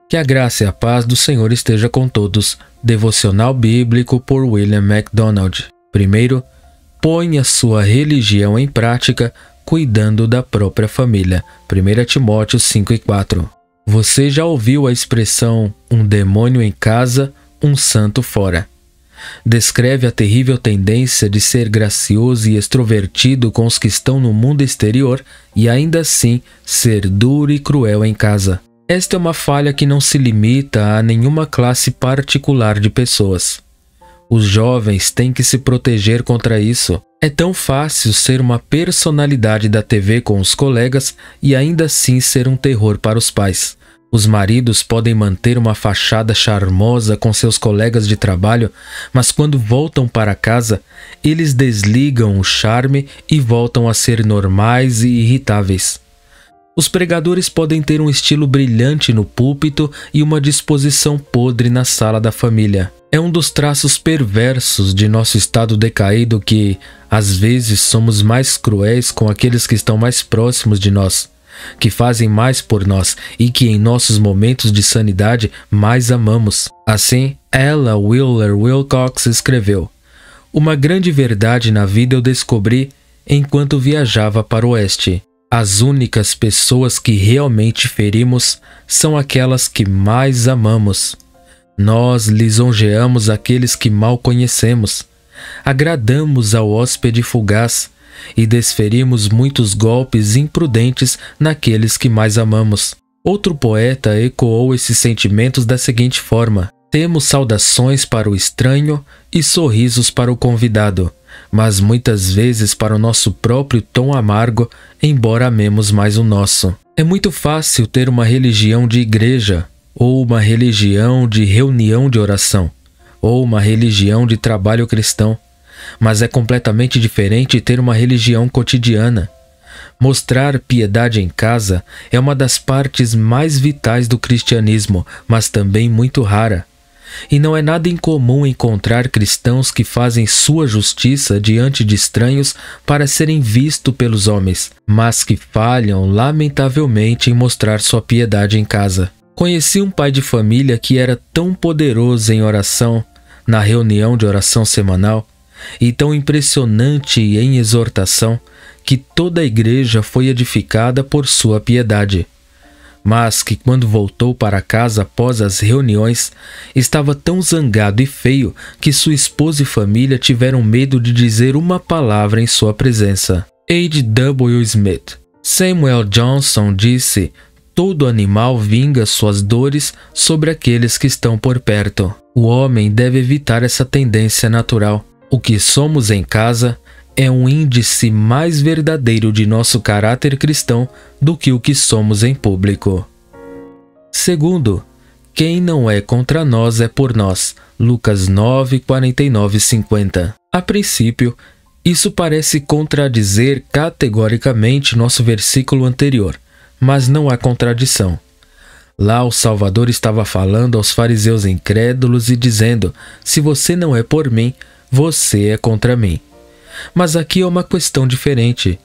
Que a graça e a paz do Senhor esteja com todos. Devocional Bíblico por William MacDonald. Primeiro, ponha sua religião em prática, cuidando da própria família. 1 Timóteo 5:4. Você já ouviu a expressão um demônio em casa, um santo fora? Descreve a terrível tendência de ser gracioso e extrovertido com os que estão no mundo exterior e ainda assim ser duro e cruel em casa. Esta é uma falha que não se limita a nenhuma classe particular de pessoas. Os jovens têm que se proteger contra isso. É tão fácil ser uma personalidade da TV com os colegas e ainda assim ser um terror para os pais. Os maridos podem manter uma fachada charmosa com seus colegas de trabalho, mas quando voltam para casa, eles desligam o charme e voltam a ser normais e irritáveis. Os pregadores podem ter um estilo brilhante no púlpito e uma disposição podre na sala da família. É um dos traços perversos de nosso estado decaído que, às vezes, somos mais cruéis com aqueles que estão mais próximos de nós, que fazem mais por nós e que em nossos momentos de sanidade mais amamos. Assim, Ella Wheeler Wilcox escreveu: "Uma grande verdade na vida eu descobri enquanto viajava para o oeste. As únicas pessoas que realmente ferimos são aquelas que mais amamos. Nós lisonjeamos aqueles que mal conhecemos, agradamos ao hóspede fugaz e desferimos muitos golpes imprudentes naqueles que mais amamos." Outro poeta ecoou esses sentimentos da seguinte forma: "Temos saudações para o estranho e sorrisos para o convidado, mas muitas vezes para o nosso próprio tom amargo, embora amemos mais o nosso." É muito fácil ter uma religião de igreja, ou uma religião de reunião de oração, ou uma religião de trabalho cristão, mas é completamente diferente ter uma religião cotidiana. Mostrar piedade em casa é uma das partes mais vitais do cristianismo, mas também muito rara. E não é nada incomum encontrar cristãos que fazem sua justiça diante de estranhos para serem vistos pelos homens, mas que falham lamentavelmente em mostrar sua piedade em casa. Conheci um pai de família que era tão poderoso em oração, na reunião de oração semanal, e tão impressionante em exortação, que toda a igreja foi edificada por sua piedade. Mas que quando voltou para casa após as reuniões, estava tão zangado e feio que sua esposa e família tiveram medo de dizer uma palavra em sua presença. H. W. Smith. Samuel Johnson disse: "Todo animal vinga suas dores sobre aqueles que estão por perto." O homem deve evitar essa tendência natural. O que somos em casa é um índice mais verdadeiro de nosso caráter cristão do que o que somos em público. Segundo, quem não é contra nós é por nós. Lucas 9, 49 e 50. A princípio, isso parece contradizer categoricamente nosso versículo anterior, mas não há contradição. Lá o Salvador estava falando aos fariseus incrédulos e dizendo: "Se você não é por mim, você é contra mim." Mas aqui é uma questão diferente.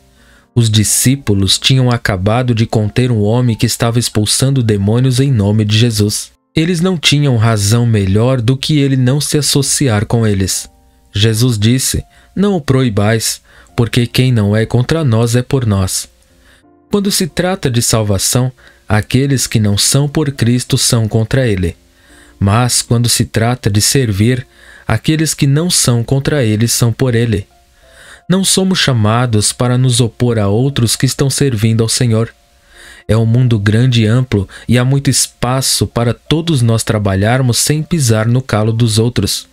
Os discípulos tinham acabado de conter um homem que estava expulsando demônios em nome de Jesus. Eles não tinham razão melhor do que ele não se associar com eles. Jesus disse: "Não o proibais, porque quem não é contra nós é por nós." Quando se trata de salvação, aqueles que não são por Cristo são contra ele. Mas quando se trata de servir, aqueles que não são contra ele são por ele. Não somos chamados para nos opor a outros que estão servindo ao Senhor. É um mundo grande e amplo e há muito espaço para todos nós trabalharmos sem pisar no calo dos outros.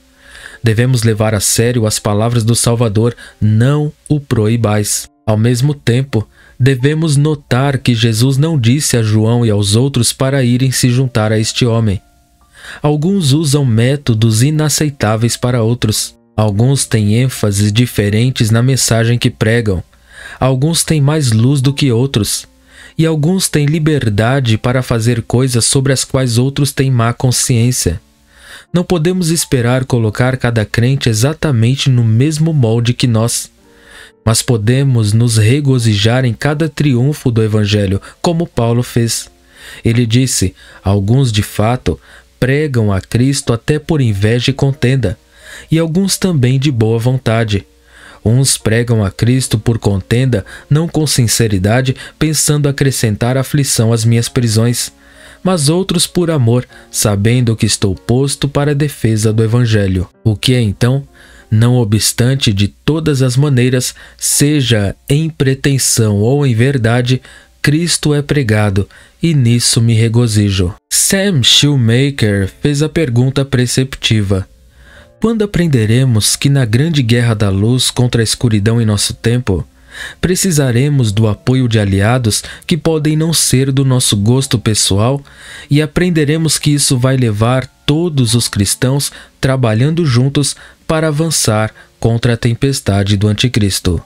Devemos levar a sério as palavras do Salvador: "Não o proibais." Ao mesmo tempo, devemos notar que Jesus não disse a João e aos outros para irem se juntar a este homem. Alguns usam métodos inaceitáveis para outros. Alguns têm ênfases diferentes na mensagem que pregam. Alguns têm mais luz do que outros. E alguns têm liberdade para fazer coisas sobre as quais outros têm má consciência. Não podemos esperar colocar cada crente exatamente no mesmo molde que nós. Mas podemos nos regozijar em cada triunfo do Evangelho, como Paulo fez. Ele disse: alguns de fato pregam a Cristo até por inveja e contenda, e alguns também de boa vontade. Uns pregam a Cristo por contenda, não com sinceridade, pensando acrescentar aflição às minhas prisões, mas outros por amor, sabendo que estou posto para a defesa do Evangelho. O que é então? Não obstante, de todas as maneiras, seja em pretensão ou em verdade, Cristo é pregado, e nisso me regozijo. Sam Shoemaker fez a pergunta preceptiva: quando aprenderemos que na grande guerra da luz contra a escuridão em nosso tempo, precisaremos do apoio de aliados que podem não ser do nosso gosto pessoal, e aprenderemos que isso vai levar todos os cristãos trabalhando juntos para avançar contra a tempestade do Anticristo.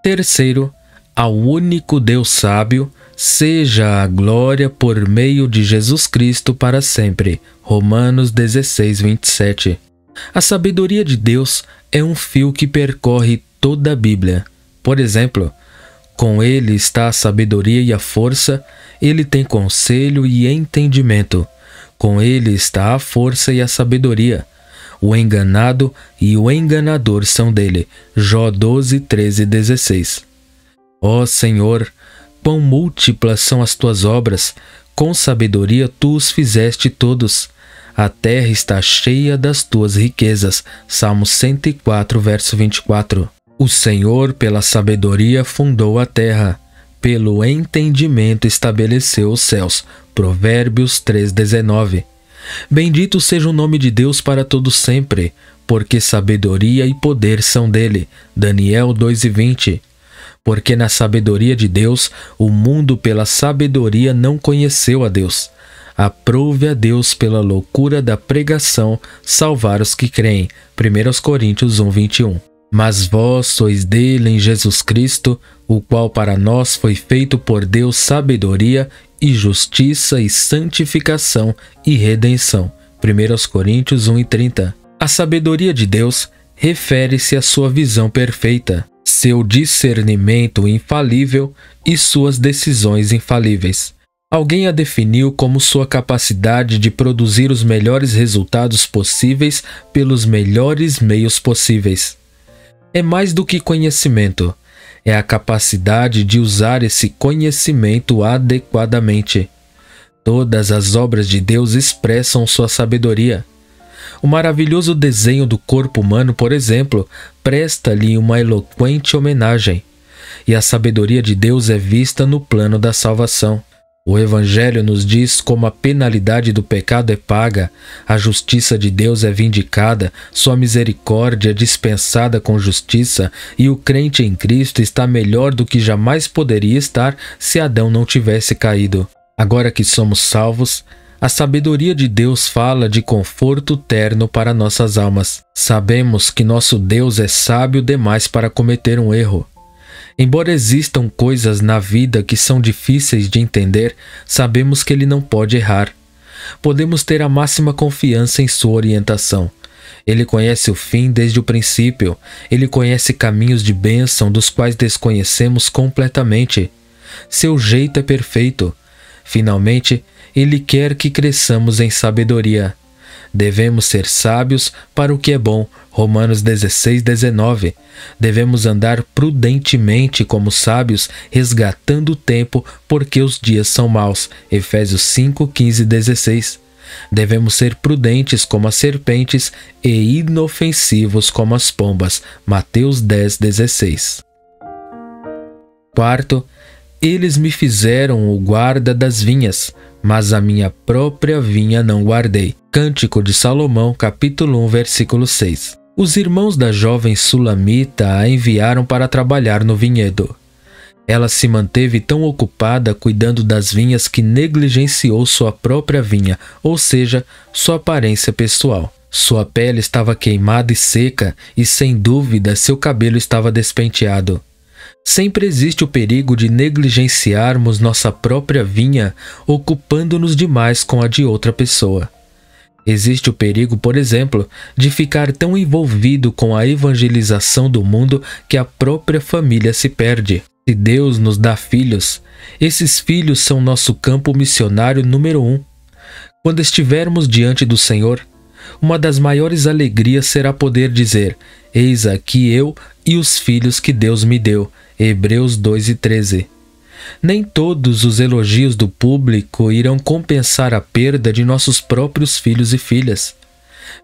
Terceiro, ao único Deus sábio, seja a glória por meio de Jesus Cristo para sempre. Romanos 16, 27. A sabedoria de Deus é um fio que percorre toda a Bíblia. Por exemplo, com ele está a sabedoria e a força, ele tem conselho e entendimento. Com ele está a força e a sabedoria. O enganado e o enganador são dele. Jó 12, 13 e 16. Ó Senhor, quão múltiplas são as tuas obras, com sabedoria tu os fizeste todos. A terra está cheia das tuas riquezas. Salmo 104, verso 24. O Senhor, pela sabedoria, fundou a terra. Pelo entendimento estabeleceu os céus. Provérbios 3:19. Bendito seja o nome de Deus para todo sempre, porque sabedoria e poder são dele. Daniel 2:20. Porque na sabedoria de Deus, o mundo pela sabedoria não conheceu a Deus. Aprove a Deus pela loucura da pregação salvar os que creem. 1 Coríntios 1:21. Mas vós sois dele em Jesus Cristo, o qual para nós foi feito por Deus sabedoria e justiça e santificação e redenção. 1 Coríntios 1:30. A sabedoria de Deus refere-se à sua visão perfeita, seu discernimento infalível e suas decisões infalíveis. Alguém a definiu como sua capacidade de produzir os melhores resultados possíveis pelos melhores meios possíveis. É mais do que conhecimento, é a capacidade de usar esse conhecimento adequadamente. Todas as obras de Deus expressam sua sabedoria. O maravilhoso desenho do corpo humano, por exemplo, presta-lhe uma eloquente homenagem. E a sabedoria de Deus é vista no plano da salvação. O Evangelho nos diz como a penalidade do pecado é paga, a justiça de Deus é vindicada, sua misericórdia é dispensada com justiça, e o crente em Cristo está melhor do que jamais poderia estar se Adão não tivesse caído. Agora que somos salvos, a sabedoria de Deus fala de conforto terno para nossas almas. Sabemos que nosso Deus é sábio demais para cometer um erro. Embora existam coisas na vida que são difíceis de entender, sabemos que ele não pode errar. Podemos ter a máxima confiança em sua orientação. Ele conhece o fim desde o princípio. Ele conhece caminhos de bênção dos quais desconhecemos completamente. Seu jeito é perfeito. Finalmente, ele quer que cresçamos em sabedoria. Devemos ser sábios para o que é bom. Romanos 16:19. Devemos andar prudentemente como sábios, resgatando o tempo, porque os dias são maus. Efésios 5:15 e 16. Devemos ser prudentes como as serpentes e inofensivos como as pombas. Mateus 10:16. Quarto, eles me fizeram o guarda das vinhas, mas a minha própria vinha não guardei. Cântico de Salomão, capítulo 1, versículo 6. Os irmãos da jovem sulamita a enviaram para trabalhar no vinhedo. Ela se manteve tão ocupada cuidando das vinhas que negligenciou sua própria vinha, ou seja, sua aparência pessoal. Sua pele estava queimada e seca, e sem dúvida seu cabelo estava despenteado. Sempre existe o perigo de negligenciarmos nossa própria vinha, ocupando-nos demais com a de outra pessoa. Existe o perigo, por exemplo, de ficar tão envolvido com a evangelização do mundo que a própria família se perde. Se Deus nos dá filhos, esses filhos são nosso campo missionário número 1. Quando estivermos diante do Senhor, uma das maiores alegrias será poder dizer: eis aqui eu e os filhos que Deus me deu. Hebreus 2:13. Nem todos os elogios do público irão compensar a perda de nossos próprios filhos e filhas.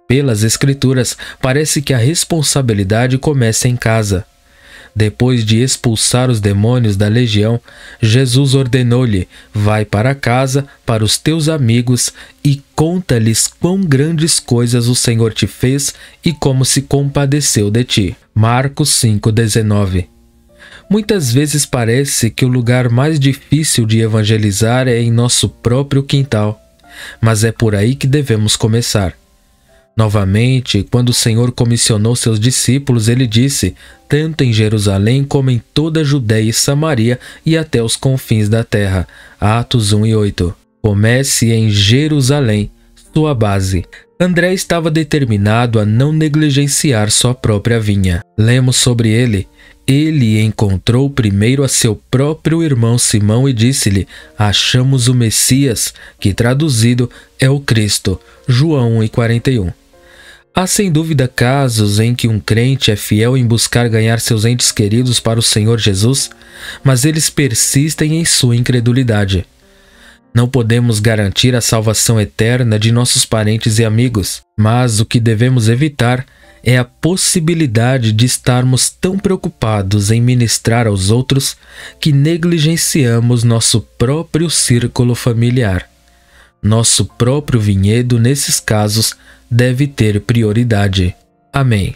Pelas Escrituras, parece que a responsabilidade começa em casa. Depois de expulsar os demônios da legião, Jesus ordenou-lhe: vai para casa, para os teus amigos, e conta-lhes quão grandes coisas o Senhor te fez e como se compadeceu de ti. Marcos 5:19. Muitas vezes parece que o lugar mais difícil de evangelizar é em nosso próprio quintal, mas é por aí que devemos começar. Novamente, quando o Senhor comissionou seus discípulos, ele disse: tanto em Jerusalém como em toda a Judéia e Samaria e até os confins da terra. Atos 1:8. Comece em Jerusalém, sua base. André estava determinado a não negligenciar sua própria vinha. Lemos sobre ele: ele encontrou primeiro a seu próprio irmão Simão e disse-lhe: achamos o Messias, que traduzido é o Cristo. João 1:41. Há sem dúvida casos em que um crente é fiel em buscar ganhar seus entes queridos para o Senhor Jesus, mas eles persistem em sua incredulidade. Não podemos garantir a salvação eterna de nossos parentes e amigos, mas o que devemos evitar é a possibilidade de estarmos tão preocupados em ministrar aos outros que negligenciamos nosso próprio círculo familiar. Nosso próprio vinhedo, nesses casos, deve ter prioridade. Amém.